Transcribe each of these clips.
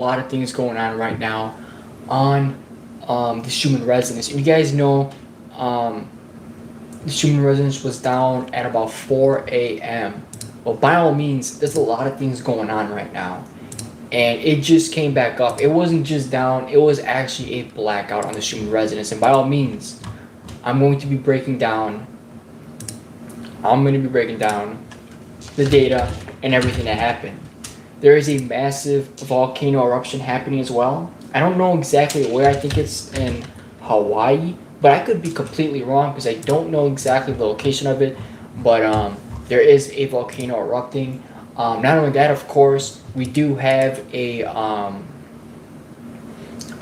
a lot of things going on right now on the Schumann resonance. And you guys know um, the Schumann resonance was down at about 4 a.m. Well, by all means, there's a lot of things going on right now. And it just came back up. It wasn't just down, it was actually a blackout on the Schumann resonance. And by all means, I'm going to be breaking down I'm going to be breaking down the data and everything that happened. There is a massive volcano eruption happening as well. I don't know exactly where. I think it's in Hawaii, but I could be completely wrong because I don't know exactly the location of it. But there is a volcano erupting. Not only that, of course, we do have a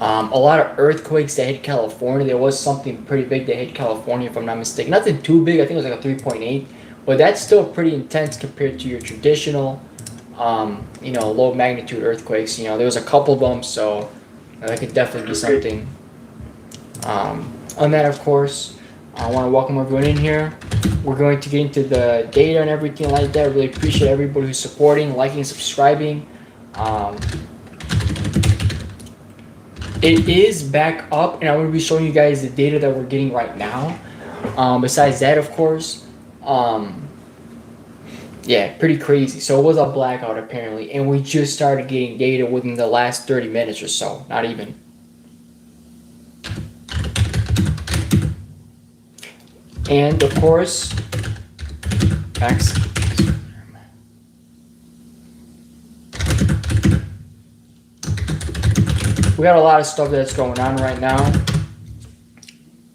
lot of earthquakes that hit California. There was something pretty big that hit California, if I'm not mistaken. Nothing too big. I think it was like a 3.8, but that's still pretty intense compared to your traditional, low magnitude earthquakes. There was a couple of them, so that could definitely be something. On that, of course, I want to welcome everyone in here. We're going to get into the data and everything like that. I really appreciate everybody who's supporting, liking, subscribing. It is back up, and I'm going to be showing you guys the data that we're getting right now. Besides that, of course, yeah, pretty crazy. So it was a blackout apparently, and we just started getting data within the last 30 minutes or so, not even. And of course, we got a lot of stuff that's going on right now.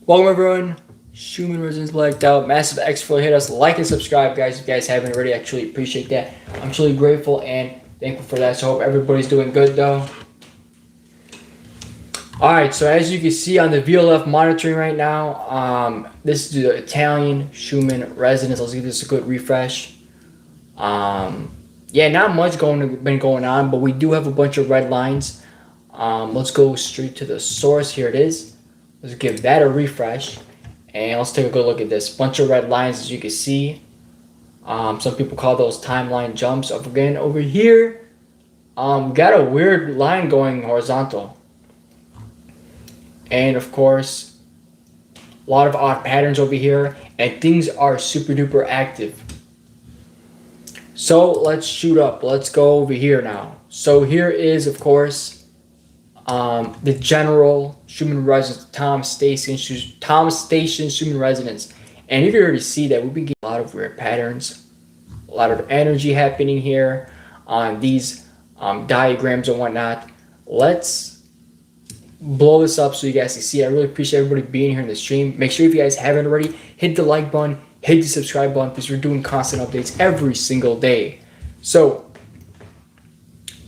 Welcome everyone. Schumann resonance blacked out. Massive X flow. Hit us, like and subscribe, guys. If you guys haven't already, I truly appreciate that. I'm truly grateful and thankful for that. So I hope everybody's doing good though. Alright, so as you can see on the VLF monitoring right now, this is the Italian Schumann resonance. Let's give this a good refresh. Yeah, not much been going on, but we do have a bunch of red lines. Let's go straight to the source. Here it is. Let's give that a refresh. And let's take a good look at this. Bunch of red lines, as you can see. Some people call those timeline jumps. Again, over here, we got a weird line going horizontal. And of course, a lot of odd patterns over here. And things are super duper active. So let's shoot up. Let's go over here now. So here is, of course, the general Schumann resonance, Tom Station Schumann resonance. And you can already see that we've been getting a lot of weird patterns, a lot of energy happening here on these diagrams and whatnot. Let's blow this up so you guys can see. I really appreciate everybody being here in the stream. Make sure if you guys haven't already, hit the like button, hit the subscribe button, because we're doing constant updates every single day. So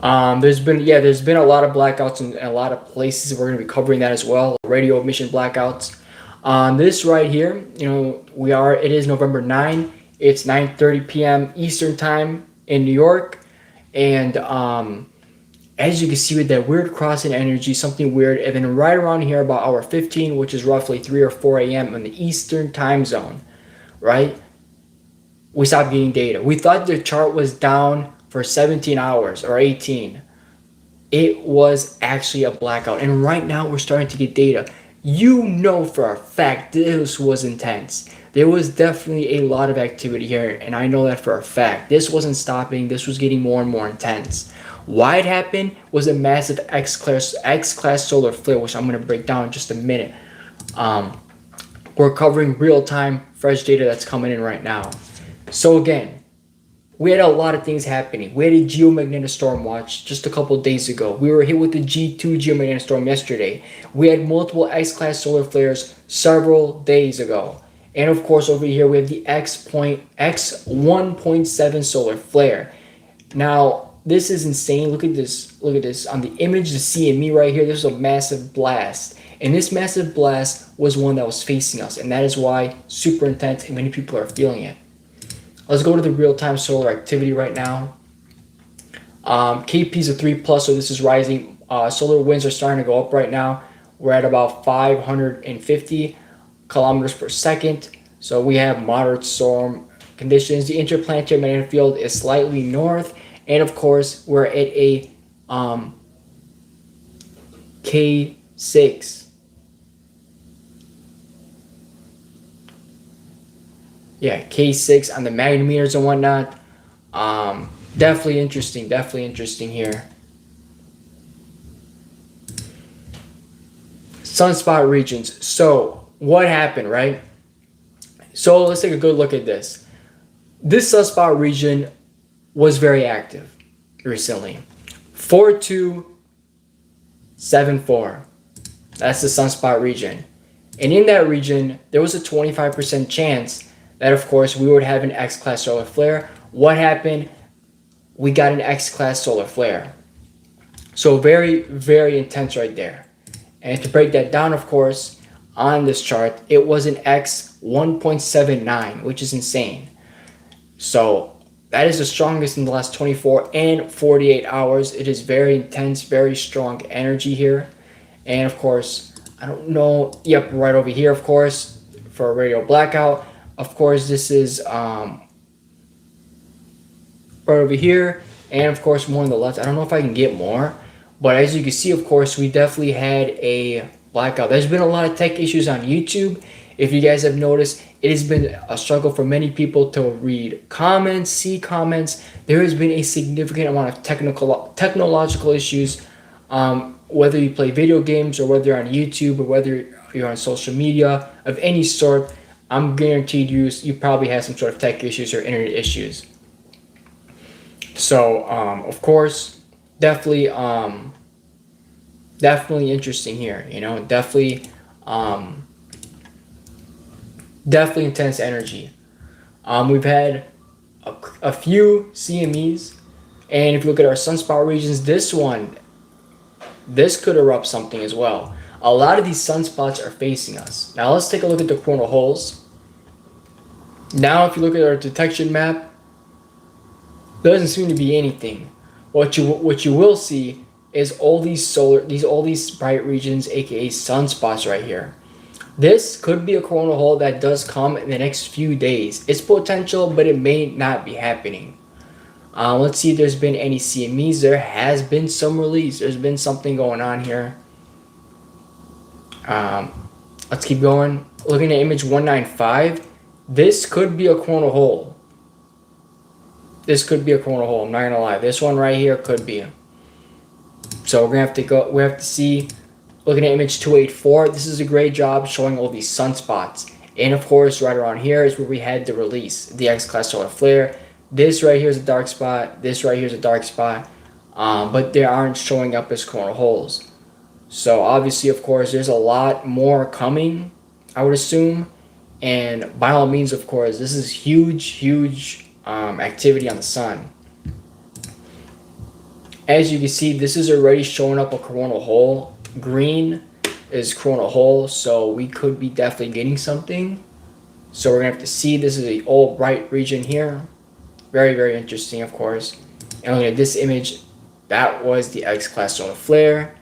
there's been a lot of blackouts in a lot of places. We're going to be covering that as well. Radio emission blackouts. This right here, it is November 9. It's 9:30 p.m. Eastern time in New York. And as you can see with that weird crossing energy, something weird. And then right around here about hour 15, which is roughly 3 or 4 a.m. in the Eastern time zone, right? We stopped getting data. We thought the chart was down for 17 hours or 18. It was actually a blackout. And right now we're starting to get data. You know for a fact this was intense. There was definitely a lot of activity here, and I know that for a fact. This wasn't stopping. This was getting more and more intense. Why it happened was a massive X-class solar flare, which I'm going to break down in just a minute. We're covering real-time, fresh data that's coming in right now. So again, we had a lot of things happening. We had a geomagnetic storm watch just a couple days ago. We were hit with the G2 geomagnetic storm yesterday. We had multiple X-class solar flares several days ago. And of course over here we have the X1.7 solar flare. Now this is insane. Look at this. Look at this. On the image, the CME right here, there's a massive blast. And this massive blast was one that was facing us. And that is why super intense and many people are feeling it. Let's go to the real-time solar activity right now. KP is a 3+, so this is rising. Solar winds are starting to go up right now. We're at about 550 kilometers per second. So we have moderate storm conditions. The interplanetary magnetic field is slightly north. And of course, we're at a K6. Yeah, K6 on the magnetometers and whatnot. Definitely interesting here. Sunspot regions. So what happened, right? So let's take a good look at this. This sunspot region was very active recently. 4274. That's the sunspot region. And in that region, there was a 25% chance that, of course, we would have an X-class solar flare. What happened? We got an X-class solar flare. So very, very intense right there. And to break that down, of course, on this chart, it was an X 1.79, which is insane. So that is the strongest in the last 24 and 48 hours. It is very intense, very strong energy here. And of course, I don't know. Yep, right over here, of course, for a radio blackout. Of course, this is right over here. And of course, more on the left. I don't know if I can get more. But as you can see, of course, we definitely had a blackout. There's been a lot of tech issues on YouTube. If you guys have noticed, it has been a struggle for many people to read comments, see comments. There has been a significant amount of technological issues, whether you play video games or whether you're on YouTube or whether you're on social media of any sort. I'm guaranteed you probably have some sort of tech issues or internet issues. So, of course, definitely interesting here. You know, definitely intense energy. We've had a few CMEs, and if you look at our sunspot regions, this could erupt something as well. A lot of these sunspots are facing us. Now let's take a look at the coronal holes. Now, if you look at our detection map, there doesn't seem to be anything. What you will see is all these bright regions, aka sunspots right here. This could be a coronal hole that does come in the next few days. It's potential, but it may not be happening. Let's see if there's been any CMEs. There has been some release. There's been something going on here. Let's keep going. Looking at image 195. This could be a coronal hole. This could be a coronal hole. I'm not gonna lie. This one right here could be. So we're gonna have to go. We have to see. Looking at image 284. This is a great job showing all these sunspots. And of course, right around here is where we had the release, the X-class solar flare. This right here is a dark spot. This right here is a dark spot. But they aren't showing up as coronal holes. So obviously, of course, there's a lot more coming, I would assume. And by all means, of course, this is huge activity on the sun. As you can see, this is already showing up a coronal hole. Green is coronal hole, so we could be definitely getting something. So we're gonna have to see. This is the all bright region here. Very interesting, of course. And looking at this image, that was the X-class solar flare.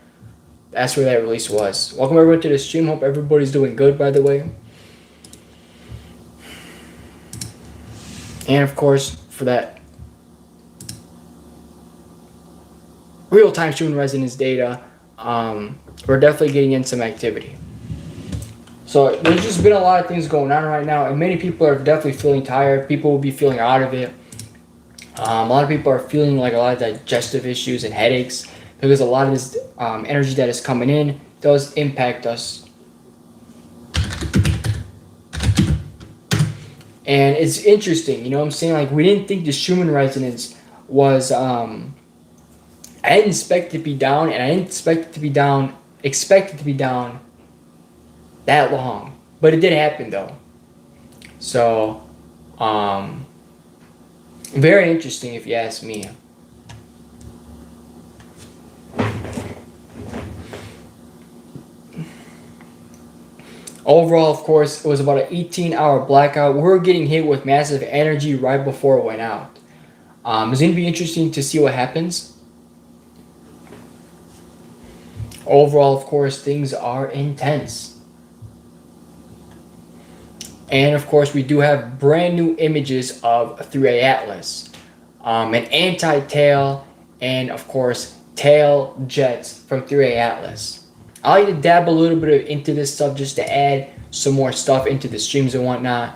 That's where that release was. Welcome everyone to the stream. Hope everybody's doing good, by the way. And of course, for that real-time Schumann resonance data, we're definitely getting in some activity. So there's just been a lot of things going on right now, and many people are definitely feeling tired. People will be feeling out of it. A lot of people are feeling like a lot of digestive issues and headaches because a lot of this energy that is coming in does impact us. And it's interesting, you know what I'm saying? Like, we didn't think the Schumann resonance was, I didn't expect it to be down, and I didn't expect it to be down that long. But it did happen, though. So, very interesting if you ask me. Overall, of course, it was about an 18-hour blackout. We're getting hit with massive energy right before it went out. It's going to be interesting to see what happens. Overall, of course, things are intense. And of course, we do have brand new images of 3A Atlas. An anti-tail and, of course, tail jets from 3A Atlas. I like to dab a little bit into this stuff just to add some more stuff into the streams and whatnot.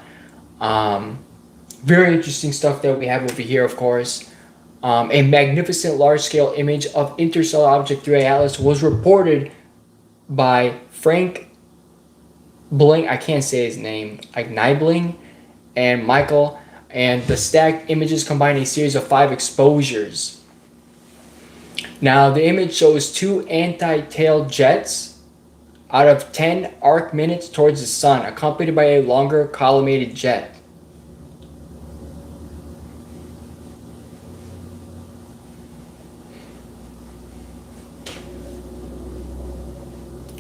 Very interesting stuff that we have over here, of course. A magnificent large-scale image of interstellar object 3A Atlas was reported by Frank Bling, I can't say his name, like Nibling, and Michael, and the stacked images combine a series of 5 exposures. Now, the image shows 2 anti-tail jets out of 10 arc minutes towards the sun, accompanied by a longer collimated jet.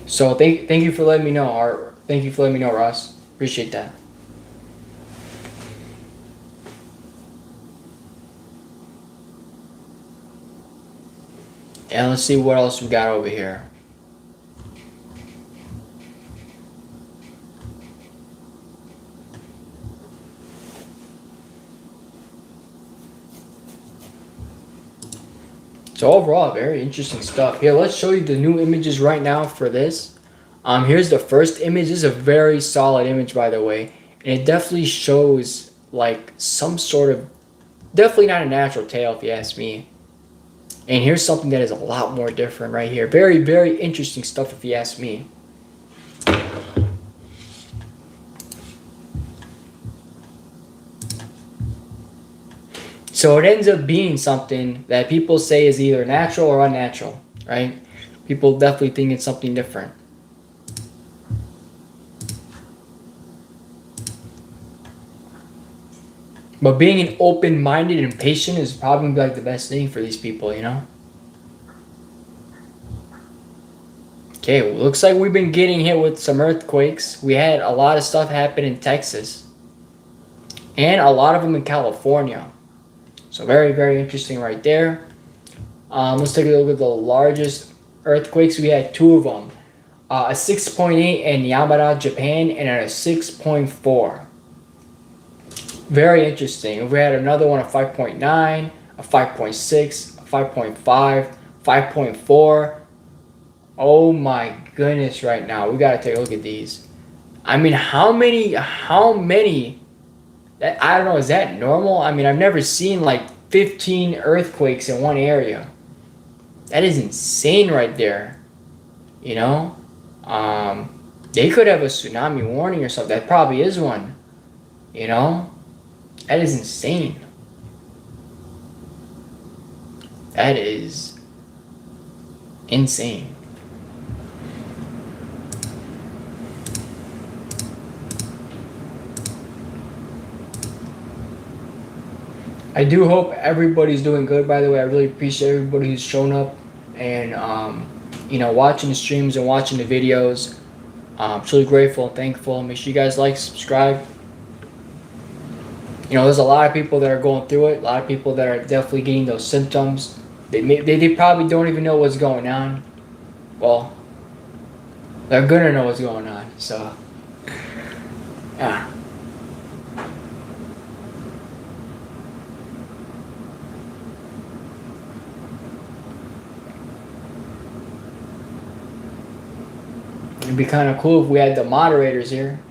So thank you for letting me know, Art. Thank you for letting me know, Ross. Appreciate that. And let's see what else we got over here. So overall, very interesting stuff. Here, let's show you the new images right now for this. Here's the first image. This is a very solid image, by the way. And it definitely shows like some sort of, definitely not a natural tail if you ask me. And here's something that is a lot more different right here. Very, very interesting stuff if you ask me. So it ends up being something that people say is either natural or unnatural, right? People definitely think it's something different. But being an open-minded and patient is probably like the best thing for these people, you know? Okay, well, looks like we've been getting hit with some earthquakes. We had a lot of stuff happen in Texas. And a lot of them in California. So very, very interesting right there. Let's take a look at the largest earthquakes. We had 2 of them. A 6.8 in Yamada, Japan, and a 6.4. Very interesting. We had another one, a 5.9, a 5.6, a 5.5, 5.4. Oh my goodness, right now. We got to take a look at these. I mean, how many, I don't know, is that normal? I mean, I've never seen like 15 earthquakes in one area. That is insane right there. You know? They could have a tsunami warning or something. That probably is one. You know? That is insane. That is insane. I do hope everybody's doing good, by the way. I really appreciate everybody who's shown up and, you know, watching the streams and watching the videos. I'm truly grateful and thankful. Make sure you guys like, subscribe. You know, there's a lot of people that are going through it. A lot of people that are definitely getting those symptoms. They probably don't even know what's going on. Well, they're going to know what's going on. So, yeah. It'd be kind of cool if we had the moderators here.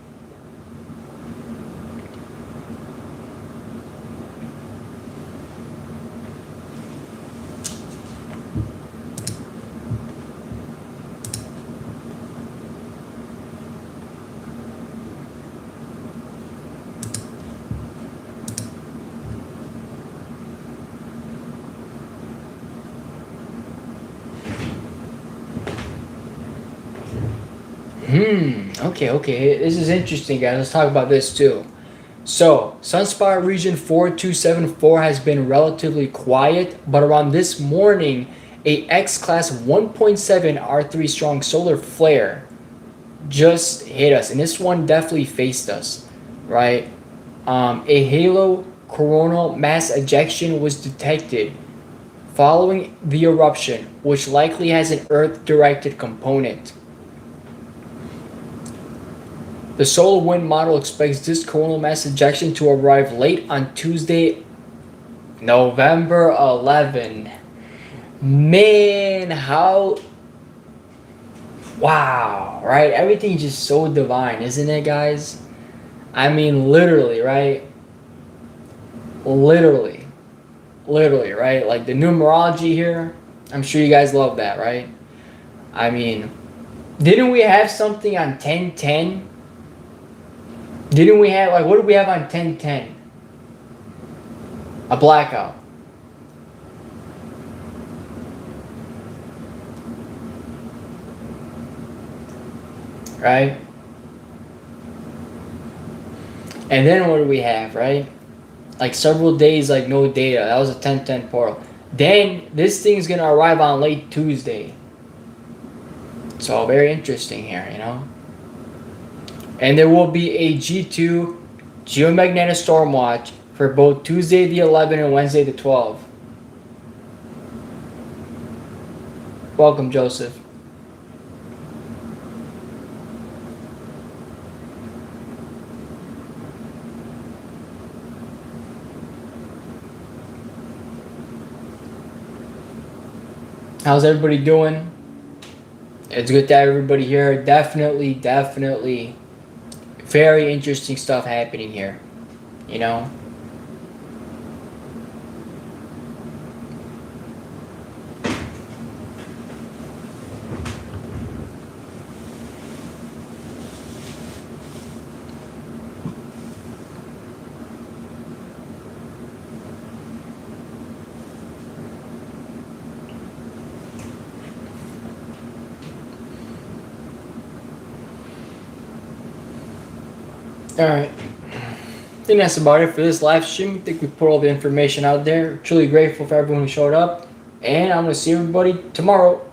Okay. This is interesting, guys. Let's talk about this too. So, Sunspot Region 4274 has been relatively quiet, but around this morning, a X-Class 1.7 R3 strong solar flare just hit us. And this one definitely faced us, right? A halo coronal mass ejection was detected following the eruption, which likely has an Earth-directed component. The solar wind model expects this coronal mass ejection to arrive late on Tuesday, November 11. Man, how Wow, right? Everything's just so divine, isn't it, guys? I mean, literally, right? Literally, literally, right? Like the numerology here, I'm sure you guys love that, right? I mean, didn't we have something on 1010? Didn't we have, like, what did we have on 1010? A blackout, right? And then what do we have, right? Like several days, like no data. That was a 1010 portal. Then this thing's gonna arrive on late Tuesday. So very interesting here, you know? And there will be a G2 geomagnetic storm watch for both Tuesday the 11th and Wednesday the 12th. Welcome, Joseph. How's everybody doing? It's good to have everybody here. Definitely, definitely very interesting stuff happening here, you know? Alright. I think that's about it for this live stream. I think we put all the information out there. Truly grateful for everyone who showed up. And I'm going to see everybody tomorrow.